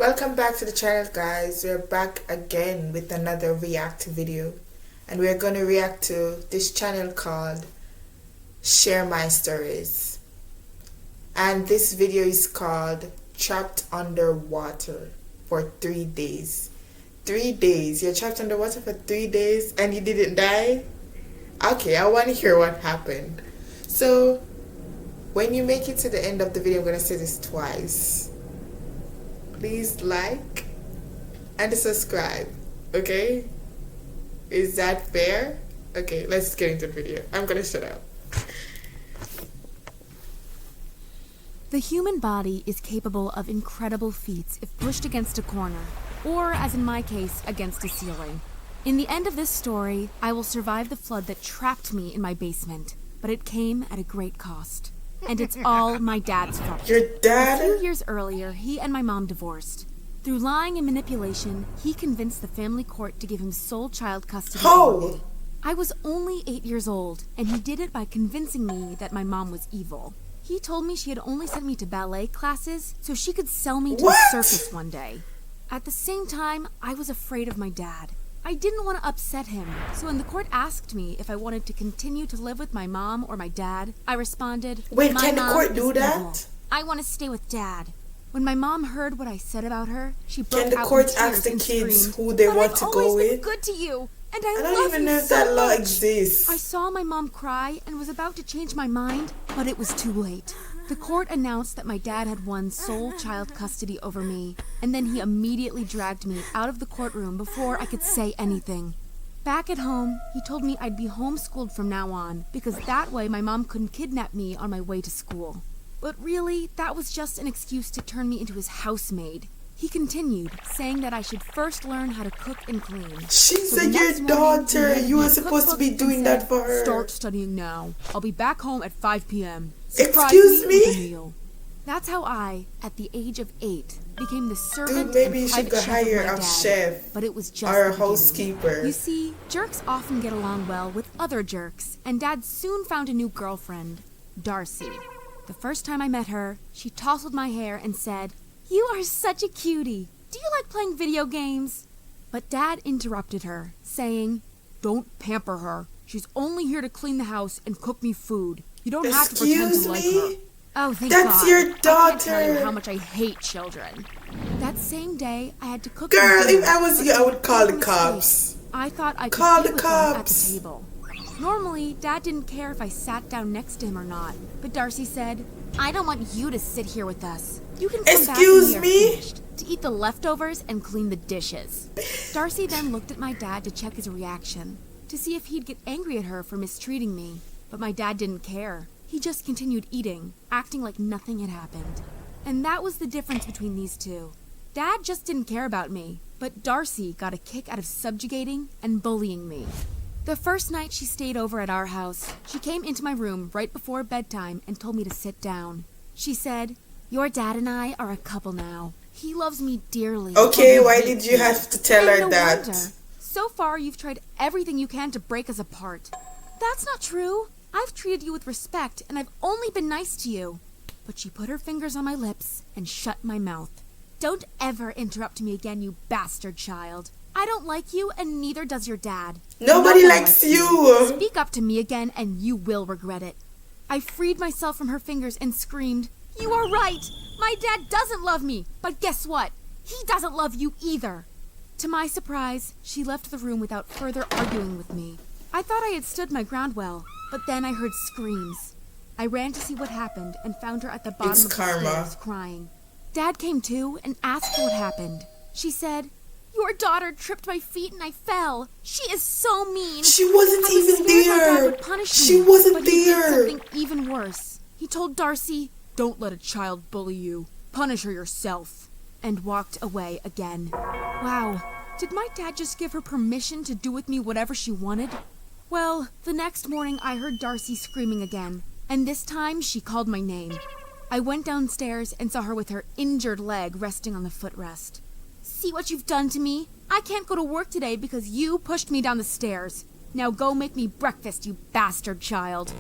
Welcome back to the channel, guys. We're back again with another react video, and we're going to react to this channel called Share My Stories, and this video is called Trapped Underwater for 3 days. 3 days? You're trapped underwater for 3 days and you didn't die? Okay, I want to hear what happened. So when you make it to the end of the video, I'm going to say this twice. Please like and subscribe, okay? Is that fair? Okay, let's get into the video. I'm gonna shut up. The human body is capable of incredible feats if pushed against a corner, or, as in my case, against a ceiling. In the end of this story, I will survive the flood that trapped me in my basement, but it came at a great cost. And it's all my dad's fault. Your dad? A few years earlier, he and my mom divorced. Through lying and manipulation, he convinced the family court to give him sole child custody. Oh! I was only 8 years old, and he did it by convincing me that my mom was evil. He told me she had only sent me to ballet classes so she could sell me to a circus one day. At the same time, I was afraid of my dad. I didn't want to upset him, so when the court asked me if I wanted to continue to live with my mom or my dad, I responded, Wait, my can the mom court is do evil. that? I want to stay with dad. When my mom heard what I said about her, she broke out Can the in court tears ask the and kids screamed, who they "But want I've to always go been with? good to you, and I don't love even you know if so that law much." exists. I saw my mom cry and was about to change my mind, but it was too late. The court announced that my dad had won sole child custody over me, and then he immediately dragged me out of the courtroom before I could say anything. Back at home, he told me I'd be homeschooled from now on, because that way my mom couldn't kidnap me on my way to school. But really, that was just an excuse to turn me into his housemaid. He continued, saying that I should first learn how to cook and clean. She's So the your next morning, daughter. he handed You me were a supposed to be cookbook and doing said, that for her. "Start studying now. I'll be back home at 5 p.m. Excuse me? With a meal." That's how I, at the age of 8, became the servant Dude, maybe and you should private go chef hire of my a dad. chef But it was just or a the beginning. housekeeper. You see, jerks often get along well with other jerks, and Dad soon found a new girlfriend, Darcy. The first time I met her, she tousled my hair and said, "You are such a cutie. Do you like playing video games?" But Dad interrupted her, saying, "Don't pamper her. She's only here to clean the house and cook me food. You don't have to pretend Excuse to like me? her." Oh, thank That's God. your I can't tell you daughter. how much I hate children. That same day, I had to cook. Girl, them dinner, if I was but you, I would made call a the mistake. cops. I thought I could Call eat the with them at the cops. table. Normally, Dad didn't care if I sat down next to him or not, but Darcy said, "I don't want you to sit here with us. You can come back Excuse when we are me? finished to eat the leftovers and clean the dishes." Darcy then looked at my dad to check his reaction, to see if he'd get angry at her for mistreating me, but my dad didn't care. He just continued eating, acting like nothing had happened. And that was the difference between these two. Dad just didn't care about me, but Darcy got a kick out of subjugating and bullying me. The first night she stayed over at our house, she came into my room right before bedtime and told me to sit down. She said, "Your dad and I are a couple now. He loves me dearly." Okay, but why he did hates you me." have to tell her And no that? wonder. So far, you've tried everything you can to break us apart. That's not true. I've treated you with respect, and I've only been nice to you. But she put her fingers on my lips and shut my mouth. "Don't ever interrupt me again, you bastard child. I don't like you, and neither does your dad. Nobody No one likes likes you. Speak up to me again, and you will regret it." I freed myself from her fingers and screamed, "You are right! My dad doesn't love me, but guess what? He doesn't love you either." To my surprise, she left the room without further arguing with me. I thought I had stood my ground well, but then I heard screams. I ran to see what happened and found her at the bottom It's of the karma. stairs crying. Dad came too and asked what happened. She said, "Your daughter tripped my feet and I fell. She is so mean. She wasn't I was even scared my dad there. would punish She me, wasn't but he did there. something even worse. He told Darcy, 'Don't let a child bully you. Punish her yourself,' and walked away again." Wow, did my dad just give her permission to do with me whatever she wanted? Well, the next morning I heard Darcy screaming again, and this time she called my name. I went downstairs and saw her with her injured leg resting on the footrest. "See what you've done to me? I can't go to work today because you pushed me down the stairs. Now go make me breakfast, you bastard child."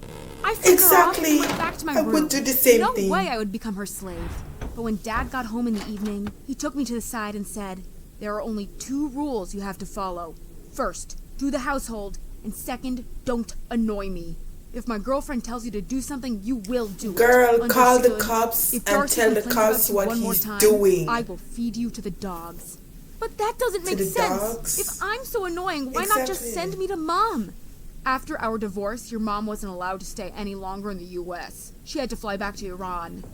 I freaked her off and Exactly. went back to my I room. would do the same no thing. way I would become her slave. But when Dad got home in the evening, he took me to the side and said, "There are only 2 rules you have to follow. First, do the household, and second, don't annoy me. If my girlfriend tells you to do something, you will do it. Girl, call the Understood? cops If and Darcy tell the complains cops about you what one more he's time, doing. I will feed you to the dogs." But that doesn't make the sense. dogs? If I'm so annoying, why not just Exactly. send me to Mom? After our divorce, your mom wasn't allowed to stay any longer in the U.S. She had to fly back to Iran.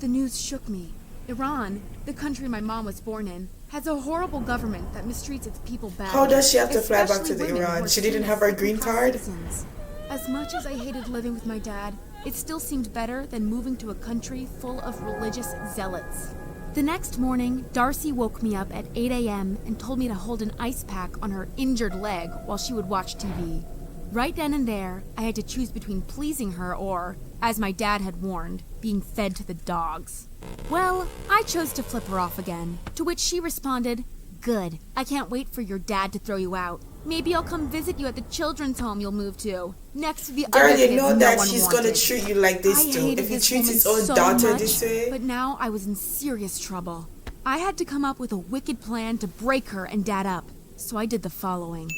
The news shook me. Iran, the country my mom was born in, has a horrible government that mistreats its people badly. How does she have to fly back to especially the women Iran? who are She didn't seen have as her green second-class card? citizens. As much as I hated living with my dad, it still seemed better than moving to a country full of religious zealots. The next morning, Darcy woke me up at 8 a.m. and told me to hold an ice pack on her injured leg while she would watch TV. Right then and there, I had to choose between pleasing her or, as my dad had warned, being fed to the dogs. Well, I chose to flip her off again, to which she responded, "Good. I can't wait for your dad to throw you out. Maybe I'll come visit you at the children's home you'll move to, next to the Girl, other you kids know no that one she's wanted." gonna treat you like this I too. hated If he this treats woman his own so daughter much, this way. but now I was in serious trouble. I had to come up with a wicked plan to break her and Dad up, so I did the following.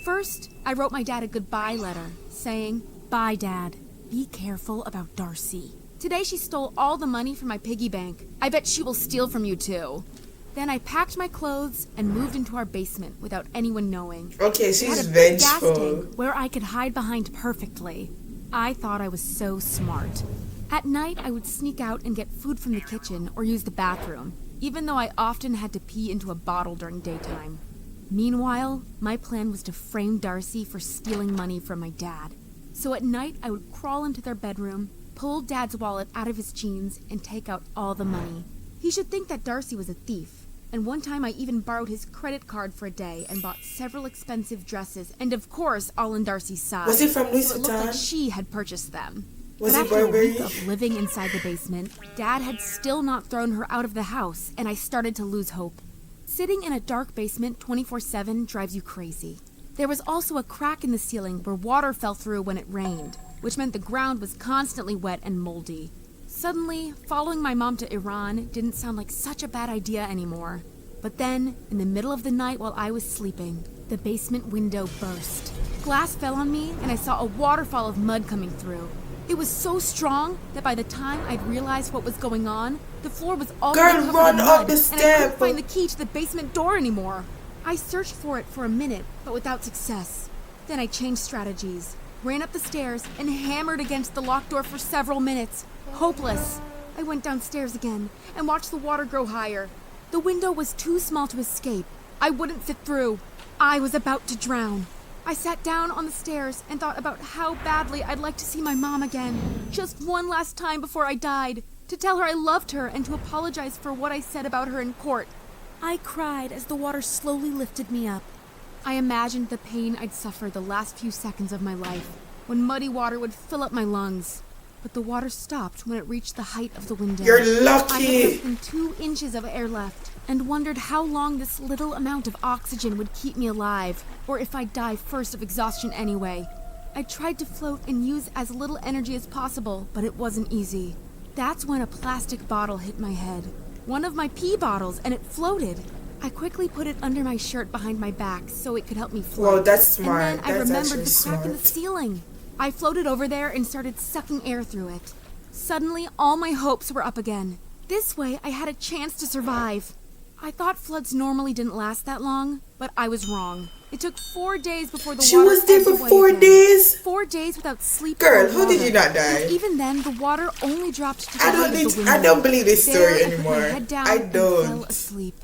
First, I wrote my dad a goodbye letter, saying, "Bye, Dad. Be careful about Darcy. Today she stole all the money from my piggy bank. I bet she will steal from you too." Then I packed my clothes and moved into our basement without anyone knowing. Okay, We she's had a big gas vengeful. tank where I could hide behind perfectly. I thought I was so smart. At night, I would sneak out and get food from the kitchen or use the bathroom, even though I often had to pee into a bottle during daytime. Meanwhile, my plan was to frame Darcy for stealing money from my dad. So at night, I would crawl into their bedroom, pull Dad's wallet out of his jeans, and take out all the money. He should think that Darcy was a thief. And one time I even borrowed his credit card for a day and bought several expensive dresses, and of course all in Darcy's size. Was it from Louis so it looked like Vuitton? she had purchased them. Was But it after a Burberry? week of living inside the basement, Dad had still not thrown her out of the house, and I started to lose hope. Sitting in a dark basement 24/7 drives you crazy. There was also a crack in the ceiling where water fell through when it rained, which meant the ground was constantly wet and moldy. Suddenly, following my mom to Iran didn't sound like such a bad idea anymore. But then, in the middle of the night while I was sleeping, the basement window burst. Glass fell on me, and I saw a waterfall of mud coming through. It was so strong that by the time I'd realized what was going on, the floor was already Girl, covered run in up mud, the and I step. couldn't find the key to the basement door anymore. I searched for it for a minute, but without success. Then I changed strategies, ran up the stairs, and hammered against the locked door for several minutes. Hopeless. I went downstairs again and watched the water grow higher. The window was too small to escape. I wouldn't fit through. I was about to drown. I sat down on the stairs and thought about how badly I'd like to see my mom again. Just one last time before I died. To tell her I loved her and to apologize for what I said about her in court. I cried as the water slowly lifted me up. I imagined the pain I'd suffer the last few seconds of my life, when muddy water would fill up my lungs. But the water stopped when it reached the height of the window. You're I had lucky. less than 2 inches of air left, and wondered how long this little amount of oxygen would keep me alive, or if I'd die first of exhaustion anyway. I tried to float and use as little energy as possible, but it wasn't easy. That's when a plastic bottle hit my head. One of my pee bottles, and it floated. I quickly put it under my shirt behind my back so it could help me float. Whoa, that's smart. And then I That's remembered actually the crack in the smart. ceiling. I floated over there and started sucking air through it. Suddenly, all my hopes were up again. This way, I had a chance to survive. I thought floods normally didn't last that long, but I was wrong. It took 4 days before the She water was there ebbed for away 4 again. days? 4 days without sleep. Girl, or how did water. you not die? And even then, the water only dropped to the I height of the window. I don't believe this There, story I put anymore. my head down I and fell don't. asleep.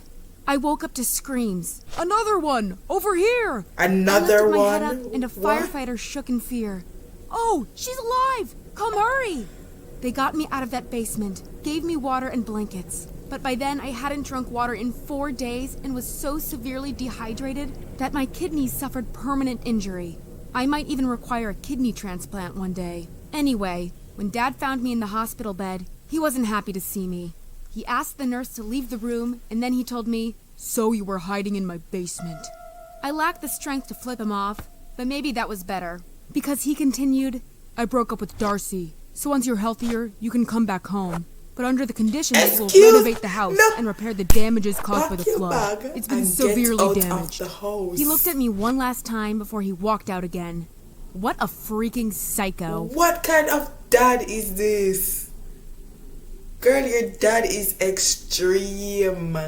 I woke up to screams. Another one! Over here! Another I lifted my head one? up, and a What? firefighter shook in fear. Oh, she's alive! Come hurry! They got me out of that basement, gave me water and blankets. But by then, I hadn't drunk water in 4 days and was so severely dehydrated that my kidneys suffered permanent injury. I might even require a kidney transplant one day. Anyway, when Dad found me in the hospital bed, he wasn't happy to see me. He asked the nurse to leave the room, and then he told me, "So you were hiding in my basement." I lacked the strength to flip him off, but maybe that was better. Because he continued, "I broke up with Darcy, so once you're healthier, you can come back home." but under the conditions we'll Excuse- renovate the house no. and repair the damages caused by Pack the your flood. bag It's been and severely get out damaged. of the house. He looked at me one last time before he walked out again. What a freaking psycho. What kind of dad is this? Girl, your dad is extreme.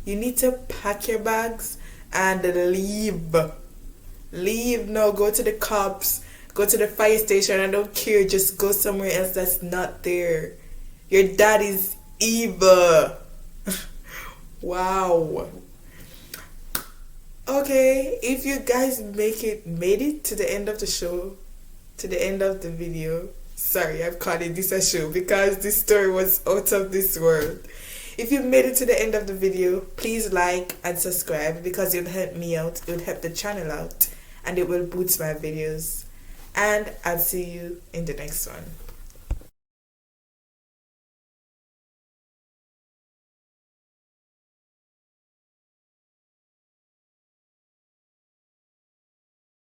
You need to pack your bags and leave. Leave now. Go to the cops. Go to the fire station. I don't care. Just go somewhere else that's not there. Your dad is evil. Wow. Okay, if you guys made it to the end of the show, to the end of the video. Sorry, I'm calling this a show because this story was out of this world. If you made it to the end of the video, please like and subscribe because it will help me out, it will help the channel out, and it will boost my videos. And I'll see you in the next one.